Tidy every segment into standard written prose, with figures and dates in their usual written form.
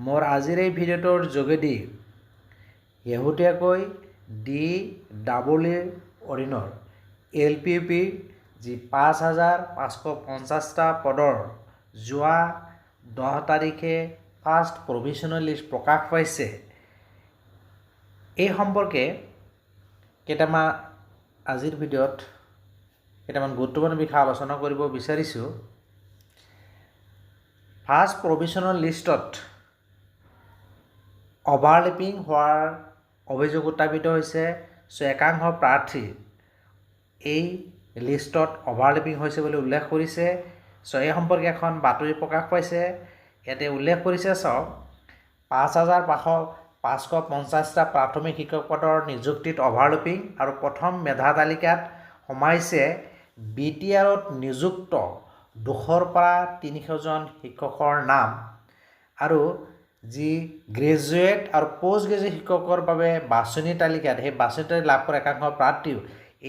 মোৰ আজিৰ এই ভিডিঅ'টোৰ যোগেদি শেহতীয়াকৈ DEEৰ অধীনৰ LPUPৰ যি ৫,৫৫০টা পদৰ যোৱা 10 তাৰিখে ফাৰ্ষ্ট প্ৰভিজনেল লিষ্ট প্ৰকাশ পাইছে। এই সম্পৰ্কে আজিৰ ভিডিঅ'ত কেইটামান গুৰুত্বপূৰ্ণ বিষয় আলোচনা কৰিব বিচাৰিছোঁ। ফাৰ্ষ্ট প্ৰভিজনেল লিষ্টত অভাৰলেপিং হোৱাৰ অভিযোগ উত্থাপিত হৈছে। একাংশ প্ৰাৰ্থী এই লিষ্টত অভাৰলেপিং হৈছে বুলি উল্লেখ কৰিছে। এই সম্পৰ্কে এখন বাতৰি প্ৰকাশ পাইছে। ইয়াতে উল্লেখ কৰিছে ৫,৫৫০টা প্ৰাথমিক শিক্ষক পদৰ নিযুক্তিত অভাৰলেপিং আৰু প্ৰথম মেধা তালিকাত সোমাইছে BTRত নিযুক্ত 200ৰ পৰা 300জন শিক্ষকৰ নাম আৰু যি গ্ৰেজুৱেট আৰু পোষ্ট গ্ৰেজুৱেট শিক্ষকৰ বাবে বাছনি তালিকাত সেই বাছনি তালিকা লাভ কৰা একাংশ প্ৰাৰ্থীও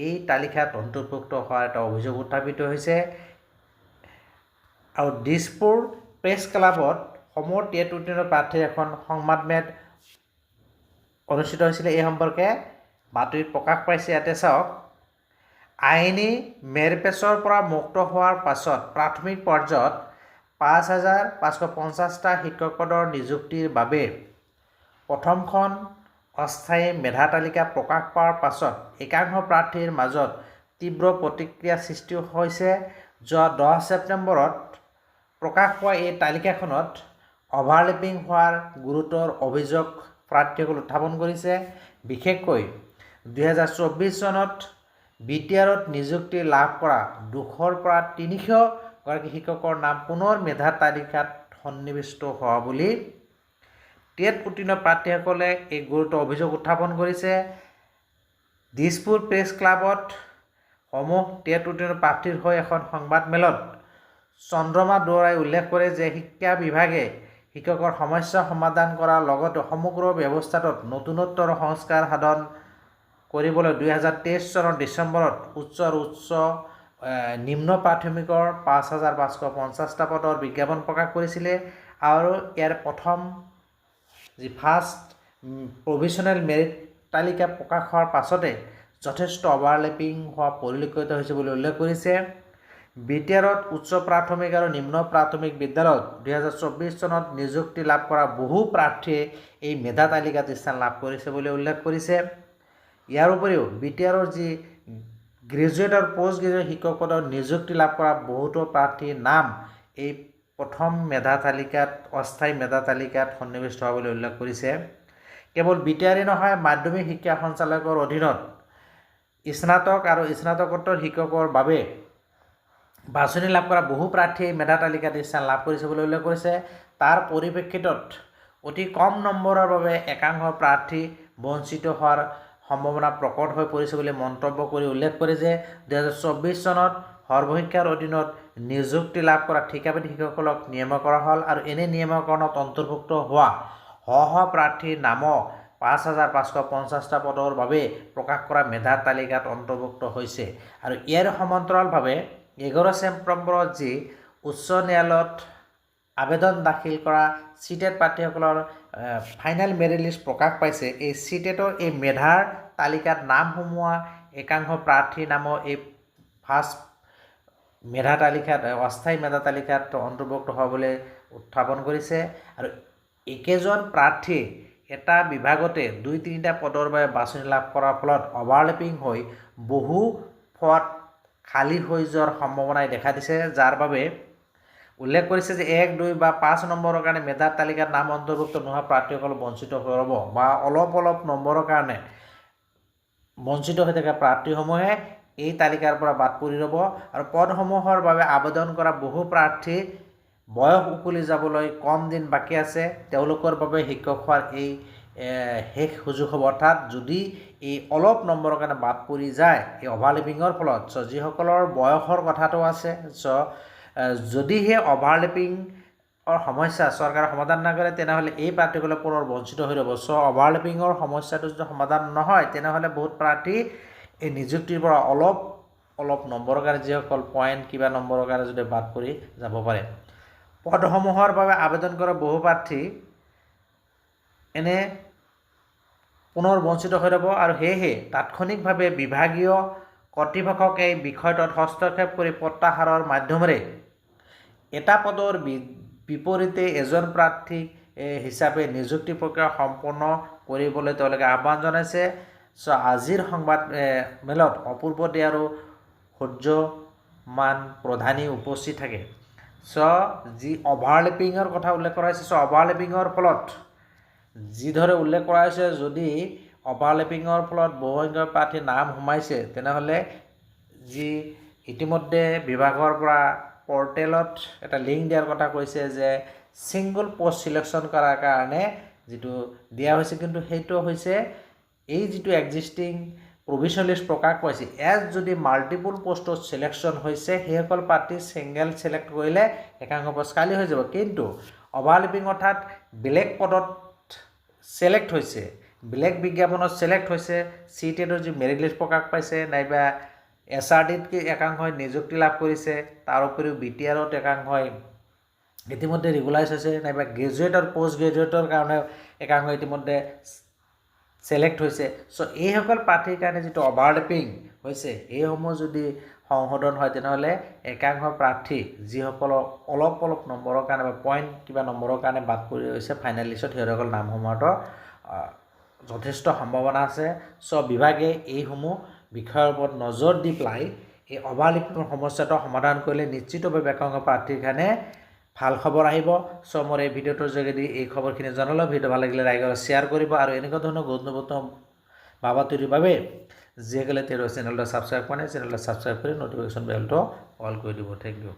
এই তালিকাত অন্তৰ্ভুক্ত হোৱাৰ এটা অভিযোগ উত্থাপিত হৈছে। আৰু দিছপুৰ প্ৰেছ ক্লাবত সমূহ টেট উত্তীৰ্ণ প্ৰাৰ্থীৰ এখন সংবাদমেল অনুষ্ঠিত হৈছিলে। এই সম্পৰ্কে বাতৰিত প্ৰকাশ পাইছে। ইয়াতে চাওক, আইনী মেৰপেচৰ পৰা মুক্ত হোৱাৰ পাছত প্ৰাথমিক পৰ্যায়ত ৫,৫৫০টা শিক্ষক পদৰ নিযুক্তিৰ বাবে প্ৰথমখন অস্থায়ী মেধা তালিকা প্ৰকাশ পোৱাৰ পাছত একাংশ প্ৰাৰ্থীৰ মাজত তীব্ৰ প্ৰতিক্ৰিয়া সৃষ্টি হৈছে। যোৱা 10 ছেপ্টেম্বৰত প্ৰকাশ পোৱা এই তালিকাখনত অভাৰলেপিং হোৱাৰ গুৰুতৰ অভিযোগ প্ৰাৰ্থীসকলে উত্থাপন কৰিছে। বিশেষকৈ 2024 চনত BTRত নিযুক্তি লাভ কৰা 200ৰ পৰা 300 গৰাকী শিক্ষকৰ নাম পুনৰ মেধা তালিকাত সন্নিৱিষ্ট হোৱা বুলি টেট উত্তীৰ্ণ প্ৰাৰ্থীসকলে এই গুৰুতৰ অভিযোগ উত্থাপন কৰিছে। দিছপুৰ প্ৰেছ ক্লাবত সমূহ টেট উত্তীৰ্ণ প্ৰাৰ্থীৰ হৈ এখন সংবাদমেলত চন্দ্ৰমা দুৱৰাই উল্লেখ কৰে যে শিক্ষা বিভাগে শিক্ষকৰ সমস্যা সমাধান কৰাৰ লগতে সমগ্ৰ ব্যৱস্থাটোত নতুনত্ব আৰু সংস্কাৰ সাধন কৰিবলৈ 2023 চনৰ ডিচেম্বৰত উচ্চ আৰু নিম্ন প্ৰাথমিকৰ ৫,৫৫০টা পদৰ বিজ্ঞাপন প্ৰকাশ কৰিছিলে। আৰু ইয়াৰ প্ৰথম যি ফাৰ্ষ্ট প্ৰভিজনেল মেৰিট তালিকা প্ৰকাশ হোৱাৰ পাছতে যথেষ্ট অভাৰলেপিং হোৱা পৰিলক্ষিত হৈছে বুলি উল্লেখ কৰিছে। BTRত উচ্চ প্ৰাথমিক আৰু নিম্ন প্ৰাথমিক বিদ্যালয়ত 2024 চনত নিযুক্তি লাভ কৰা বহু প্ৰাৰ্থীয়ে এই মেধা তালিকাত স্থান লাভ কৰিছে বুলি উল্লেখ কৰিছে। ইয়াৰ উপৰিও BTRৰ যি গ্ৰেজুৱেট আৰু পোষ্ট গ্ৰেজুৱেট শিক্ষক পদৰ নিযুক্তি লাভ কৰা বহুতো প্ৰাৰ্থীৰ নাম এই প্ৰথম মেধা তালিকাত অস্থায়ী মেধা তালিকাত সন্নিৱিষ্ট হোৱা বুলি উল্লেখ কৰিছে। কেৱল BTRই নহয়, মাধ্যমিক শিক্ষা সঞ্চালকৰ অধীনত স্নাতক আৰু স্নাতকোত্তৰ শিক্ষকৰ বাবে বাছনি লাভ কৰা বহু প্ৰাৰ্থীয়ে মেধা তালিকাত স্থান লাভ কৰিছে বুলি উল্লেখ কৰিছে। তাৰ পৰিপ্ৰেক্ষিতত অতি কম নম্বৰৰ বাবে একাংশ প্ৰাৰ্থী বঞ্চিত হোৱাৰ সম্ভাৱনা প্ৰকট হৈ পৰিছে বুলি মন্তব্য কৰি উল্লেখ কৰে যে 2024 চনত সৰ্বশিক্ষাৰ অধীনত নিযুক্তি লাভ কৰা ঠিকাপতি শিক্ষকসকলক নিয়ম কৰা হ'ল আৰু এনে নিয়মকৰণত অন্তৰ্ভুক্ত হোৱা শ প্ৰাৰ্থীৰ নামো ৫,৫৫০টা পদৰ বাবে প্ৰকাশ কৰা মেধা তালিকাত অন্তৰ্ভুক্ত হৈছে। আৰু ইয়াৰ সমান্তৰালভাৱে 11 ছেপ্টেম্বৰত যি উচ্চ ন্যায়ালয়ত আবেদন দাখিল কৰা চিটেট প্ৰাৰ্থীসকলৰ ফাইনেল মেৰিট লিষ্ট প্ৰকাশ পাইছে। এই চিটেটৰ এই মেধাৰ তালিকাত নাম সোমোৱা একাংশ প্ৰাৰ্থীৰ নামো এই ফাৰ্ষ্ট মেধা তালিকাত অস্থায়ী মেধা তালিকাত অন্তৰ্ভুক্ত হ'বলৈ উত্থাপন কৰিছে। আৰু একেজন প্ৰাৰ্থী এটা বিভাগতে 2-3টা পদৰ বাবে বাছনি লাভ কৰাৰ ফলত অভাৰলেপিং হৈ বহু পদ খালী হৈ যোৱাৰ সম্ভাৱনাই দেখা দিছে, যাৰ বাবে উল্লেখ কৰিছে যে 1, 2 বা 5 নম্বৰৰ কাৰণে মেধাৰ তালিকাত নাম অন্তৰ্ভুক্ত নোহোৱা প্ৰাৰ্থীসকল বঞ্চিত হৈ ৰ'ব বা অলপ নম্বৰৰ কাৰণে বঞ্চিত হৈ থকা প্ৰাৰ্থীসমূহে এই তালিকাৰ পৰা বাদ পৰি ৰ'ব। আৰু পদসমূহৰ বাবে আবেদন কৰা বহু প্ৰাৰ্থী বয়স উকলি যাবলৈ কম দিন বাকী আছে, তেওঁলোকৰ বাবে শিক্ষক হোৱাৰ এই শেষ সুযোগ হ'ব। অৰ্থাৎ যদি এই অলপ নম্বৰৰ কাৰণে বাদ পৰি যায় এই অভাৰলেপিঙৰ ফলত, যিসকলৰ বয়সৰ কথাটো আছে, যদিহে অভাৰলেপিঙৰ সমস্যা চৰকাৰে সমাধান নকৰে তেনেহ'লে এই প্ৰাৰ্থীসকলে পুনৰ বঞ্চিত হৈ ৰ'ব। অভাৰলেপিঙৰ সমস্যাটো যদি সমাধান নহয় তেনেহ'লে বহুত প্ৰাৰ্থী এই নিযুক্তিৰ পৰা অলপ নম্বৰৰ কাৰণে যিসকল পইণ্ট কিবা নম্বৰৰ কাৰণে যদি বাদ পৰি যাব পাৰে। পদসমূহৰ বাবে আবেদন কৰা বহু প্ৰাৰ্থী এনে পুনৰ বঞ্চিত হৈ ৰ'ব আৰু সেয়েহে তাৎক্ষণিকভাৱে বিভাগীয় কৰ্তৃপক্ষক এই বিষয়টোত হস্তক্ষেপ কৰি প্ৰত্যাহাৰৰ মাধ্যমেৰে এটা পদৰ বিপৰীতে এজন প্ৰাৰ্থী হিচাপে নিযুক্তি প্ৰক্ৰিয়া সম্পন্ন কৰিবলৈ তেওঁলোকে আহ্বান জনাইছে। আজিৰ সংবাদ মেলত অপূৰ্বদে আৰু সূৰ্যমান প্ৰধানী উপস্থিত থাকে। যি অভাৰলেপিঙৰ কথা উল্লেখ কৰা হৈছে, অভাৰলেপিঙৰ ফলত যিদৰে উল্লেখ কৰা হৈছে, যদি অভাৰলেপিঙৰ ফলত বহুসংখ্যক প্ৰাৰ্থীৰ নাম সোমাইছে তেনেহ'লে যি ইতিমধ্যে বিভাগৰ পৰা পৰ্টেলত এটা লিংক দিয়াৰ কথা কৈছে যে ছিংগল পষ্ট চিলেকশ্যন কৰাৰ কাৰণে যিটো দিয়া হৈছে, কিন্তু সেইটো হৈছে এই যিটো এক্সিষ্টিং প্ৰভিশ্যনেল লিষ্ট প্ৰকাশ পাইছে, যদি মাল্টিপুল পষ্টত চিলেকশ্যন হৈছে সেইসকল প্ৰাৰ্থী ছিংগল চিলেক্ট কৰিলে একাংশ পষ্ট খালী হৈ যাব। কিন্তু অভাৰলেপিং অৰ্থাৎ বেলেগ পদত চিলেক্ট হৈছে, বেলেগ বিজ্ঞাপনত চিলেক্ট হৈছে, CTETৰ যি মেৰিট লিষ্ট প্ৰকাশ পাইছে নাইবা SRDত একাংশই নিযুক্তি লাভ কৰিছে, তাৰ উপৰিও BTRত একাংশই ইতিমধ্যে ৰেগুলাইজ হৈছে, নাইবা গ্ৰেজুৱেট আৰু পষ্ট গ্ৰেজুৱেটৰ কাৰণে একাংশ ইতিমধ্যে চিলেক্ট হৈছে। এইসকল প্ৰাৰ্থীৰ কাৰণে যিটো অভাৰলেপিং হৈছে এইসমূহ যদি সংশোধন হয় তেনেহ'লে একাংশ প্ৰাৰ্থী যিসকলৰ অলপ নম্বৰৰ কাৰণে বা পইণ্ট কিবা নম্বৰৰ কাৰণে বাদ পৰি হৈছে ফাইনেল লিষ্টত, সেইসকল নাম সোমোৱাটো যথেষ্ট সম্ভাৱনা আছে। বিভাগে এইসমূহ বিষয়ৰ ওপৰত নজৰ দি পেলাই এই অভাৰলেপিঙৰ সমস্যাটো সমাধান কৰিলে নিশ্চিতভাৱে একাংশ প্ৰাৰ্থীৰ কাৰণে ভাল খবৰ আহিব। মোৰ এই ভিডিঅ'টোৰ যোগেদি এই খবৰখিনি জনালোঁ। ভিডিঅ' ভাল লাগিলে লাইক আৰু শ্বেয়াৰ কৰিব আৰু এনেকুৱা ধৰণৰ গুৰুত্বপূৰ্ণ বাতৰিৰ বাবে যিসকলে তেওঁৰ চেনেলটো ছাবস্ক্ৰাইব কৰা নাই চেনেলটো ছাবস্ক্ৰাইব কৰি নটিফিকেশ্যন বেলটো অল কৰি দিব। Thank U.